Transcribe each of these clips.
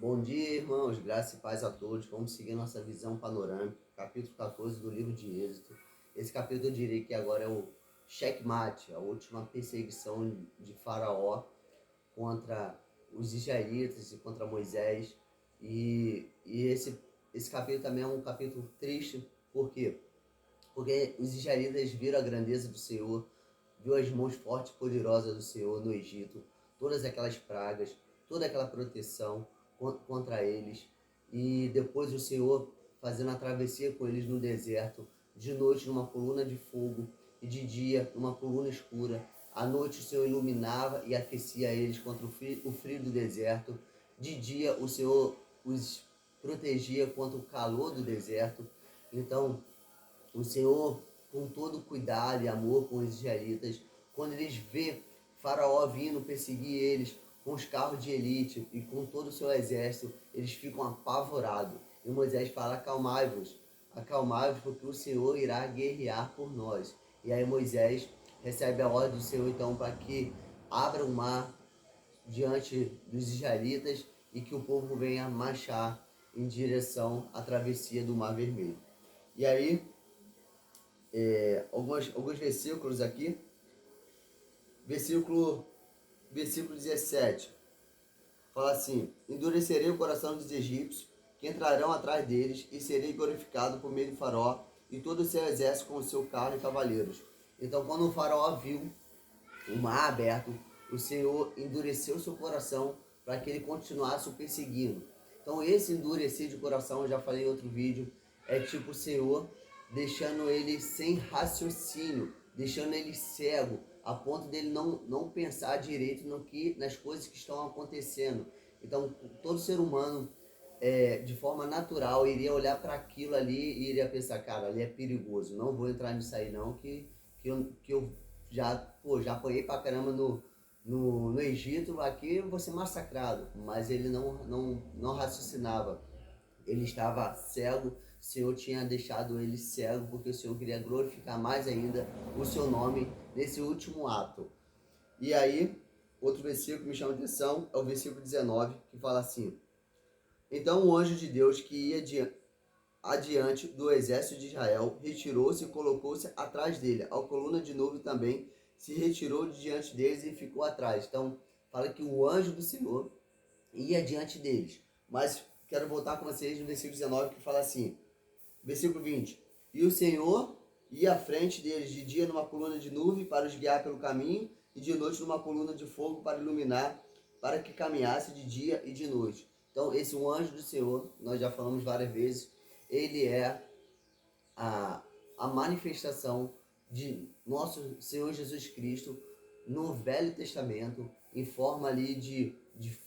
Bom dia, irmãos, graça e paz a todos. Vamos seguir nossa visão panorâmica, capítulo 14 do livro de Êxodo. Esse capítulo eu diria que agora é o checkmate, a última perseguição de Faraó contra os israelitas e contra Moisés. Esse capítulo também é um capítulo triste, por quê? Porque os israelitas viram a grandeza do Senhor, viu as mãos fortes e poderosas do Senhor no Egito, todas aquelas pragas, toda aquela proteção contra eles. E depois o Senhor fazendo a travessia com eles no deserto, de noite numa coluna de fogo e de dia numa coluna escura. À noite o Senhor iluminava e aquecia eles contra o frio do deserto. De dia o Senhor os protegia contra o calor do deserto. Então, o Senhor, com todo cuidado e amor com os israelitas, quando eles vê Faraó vindo perseguir eles com os carros de elite e com todo o seu exército, eles ficam apavorados. E Moisés fala: acalmai-vos, porque o Senhor irá guerrear por nós. E aí Moisés recebe a ordem do Senhor então para que abra o mar diante dos israelitas e que o povo venha marchar em direção à travessia do Mar Vermelho. E aí alguns versículos aqui. Versículo 17 fala assim: endurecerei o coração dos egípcios, que entrarão atrás deles, e serei glorificado por meio do Faraó e todo o seu exército com o seu carro e cavaleiros. Então, quando o Faraó viu o mar aberto, o Senhor endureceu seu coração para que ele continuasse o perseguindo. Então, esse endurecer de coração, eu já falei em outro vídeo, é tipo o Senhor deixando ele sem raciocínio, deixando ele cego, a ponto dele não pensar direito nas coisas que estão acontecendo. Então, todo ser humano, de forma natural, iria olhar para aquilo ali e iria pensar: cara, ali é perigoso, não vou entrar nisso aí não, que eu já apanhei pra caramba no Egito, aqui eu vou ser massacrado. Mas ele não raciocinava, ele estava cego. O Senhor tinha deixado ele cego porque o Senhor queria glorificar mais ainda o seu nome nesse último ato. E aí, outro versículo que me chama a atenção é o versículo 19, que fala assim: então o anjo de Deus que ia adiante do exército de Israel retirou-se e colocou-se atrás dele. A coluna de nuvem também se retirou de diante deles e ficou atrás. Então, fala que o anjo do Senhor ia diante deles. Mas quero voltar com vocês no versículo 19, que fala assim: versículo 20: e o Senhor ia à frente deles de dia numa coluna de nuvem para os guiar pelo caminho, e de noite numa coluna de fogo para iluminar, para que caminhasse de dia e de noite. Então, esse o anjo do Senhor, nós já falamos várias vezes, ele é a, a manifestação de nosso Senhor Jesus Cristo no Velho Testamento, em forma ali de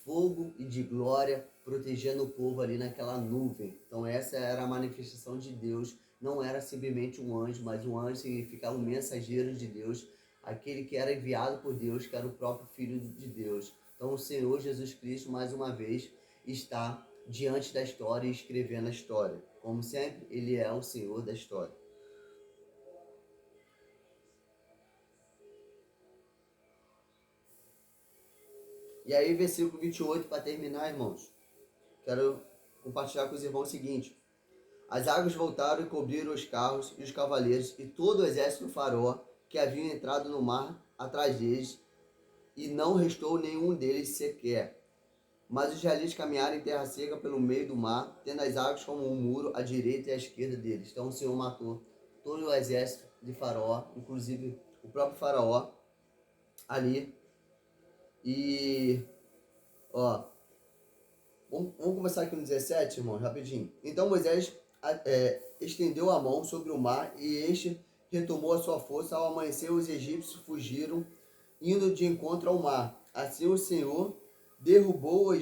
fogo e de glória, protegendo o povo ali naquela nuvem. Então essa era a manifestação de Deus, não era simplesmente um anjo, mas um anjo significava o mensageiro de Deus, aquele que era enviado por Deus, que era o próprio Filho de Deus. Então o Senhor Jesus Cristo, mais uma vez, está diante da história e escrevendo a história. Como sempre, ele é o Senhor da história. E aí, versículo 28, para terminar, irmãos, quero compartilhar com os irmãos o seguinte: as águas voltaram e cobriram os carros e os cavaleiros e todo o exército do Faraó que haviam entrado no mar atrás deles, e não restou nenhum deles sequer. Mas os israelitas caminharam em terra seca pelo meio do mar, tendo as águas como um muro à direita e à esquerda deles. Então o Senhor matou todo o exército de Faraó, inclusive o próprio Faraó ali. E, ó, vamos começar aqui no 17, irmão, rapidinho. Então Moisés estendeu a mão sobre o mar e este retomou a sua força. Ao amanhecer, os egípcios fugiram, indo de encontro ao mar. Assim o Senhor derrubou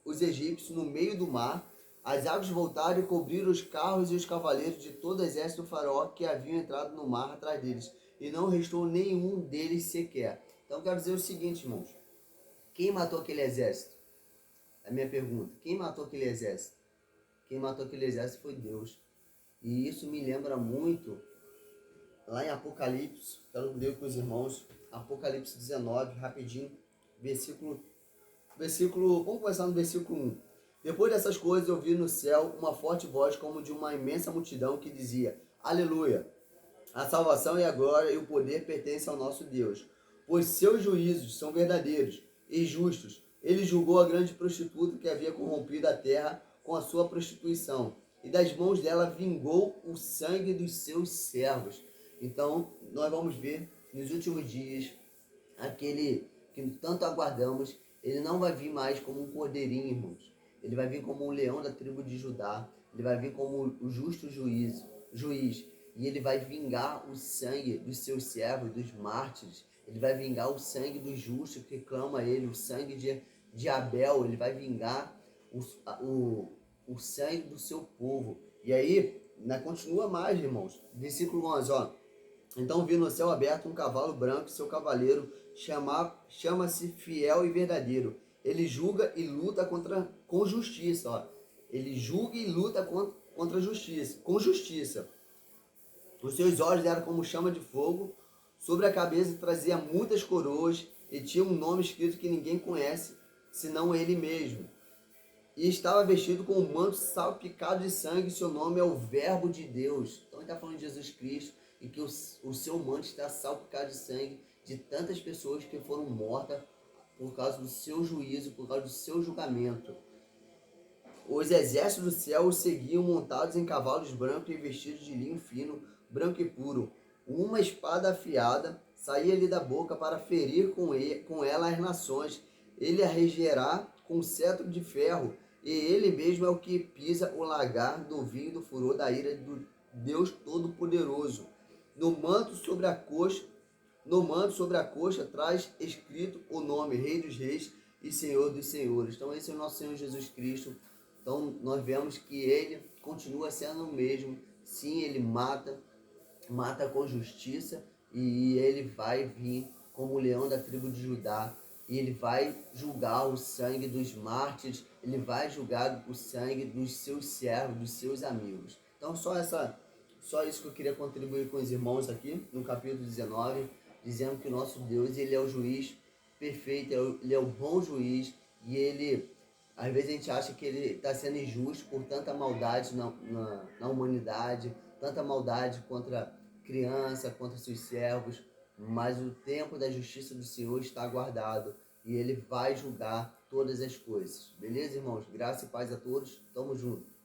os egípcios no meio do mar. As águas voltaram e cobriram os carros e os cavaleiros de todo o exército do faraó que haviam entrado no mar atrás deles. E não restou nenhum deles sequer. Então quero dizer o seguinte, irmãos. Quem matou aquele exército? É a minha pergunta. Quem matou aquele exército? Quem matou aquele exército foi Deus. E isso me lembra muito lá em Apocalipse. Quero ler com os irmãos. Apocalipse 19, rapidinho. Vamos começar no versículo 1. Depois dessas coisas, eu vi no céu uma forte voz como de uma imensa multidão que dizia: Aleluia! A salvação e a glória e o poder pertencem ao nosso Deus, pois seus juízos são verdadeiros e justos. Ele julgou a grande prostituta que havia corrompido a terra com a sua prostituição, e das mãos dela vingou o sangue dos seus servos. Então, nós vamos ver nos últimos dias aquele que tanto aguardamos, ele não vai vir mais como um cordeirinho, irmãos. Ele vai vir como um leão da tribo de Judá. Ele vai vir como o justo juiz. E ele vai vingar o sangue dos seus servos, dos mártires. Ele vai vingar o sangue do justo que clama a ele, o sangue de Abel. Ele vai vingar o sangue do seu povo. E aí, continua mais, irmãos. Versículo 11, ó. Então vi no céu aberto um cavalo branco, e seu cavaleiro chama-se Fiel e Verdadeiro. Ele julga e luta com justiça. Ó. Ele julga e luta contra a justiça, com justiça. Os seus olhos eram como chama de fogo, sobre a cabeça trazia muitas coroas e tinha um nome escrito que ninguém conhece, senão ele mesmo. E estava vestido com um manto salpicado de sangue, seu nome é o Verbo de Deus. Então ele está falando de Jesus Cristo, e que o seu manto está salpicado de sangue de tantas pessoas que foram mortas por causa do seu juízo, por causa do seu julgamento. Os exércitos do céu o seguiam montados em cavalos brancos e vestidos de linho fino, branco e puro. Uma espada afiada saía-lhe da boca para ferir com ela as nações. Ele a regerá com cetro de ferro, e ele mesmo é o que pisa o lagar do vinho do furor da ira do Deus Todo-Poderoso. No manto sobre a coxa traz escrito o nome Rei dos Reis e Senhor dos Senhores. Então esse é o nosso Senhor Jesus Cristo. Então nós vemos que ele continua sendo o mesmo. Sim, ele mata com justiça, e ele vai vir como o leão da tribo de Judá. E ele vai julgar o sangue dos mártires, ele vai julgar o sangue dos seus servos, dos seus amigos. Então só isso que eu queria contribuir com os irmãos aqui no capítulo 19, dizendo que o nosso Deus, ele é o juiz perfeito, ele é o bom juiz, e ele, às vezes a gente acha que ele está sendo injusto por tanta maldade na humanidade, tanta maldade contra criança, contra seus servos, mas o tempo da justiça do Senhor está aguardado, e ele vai julgar todas as coisas. Beleza, irmãos? Graça e paz a todos. Tamo junto.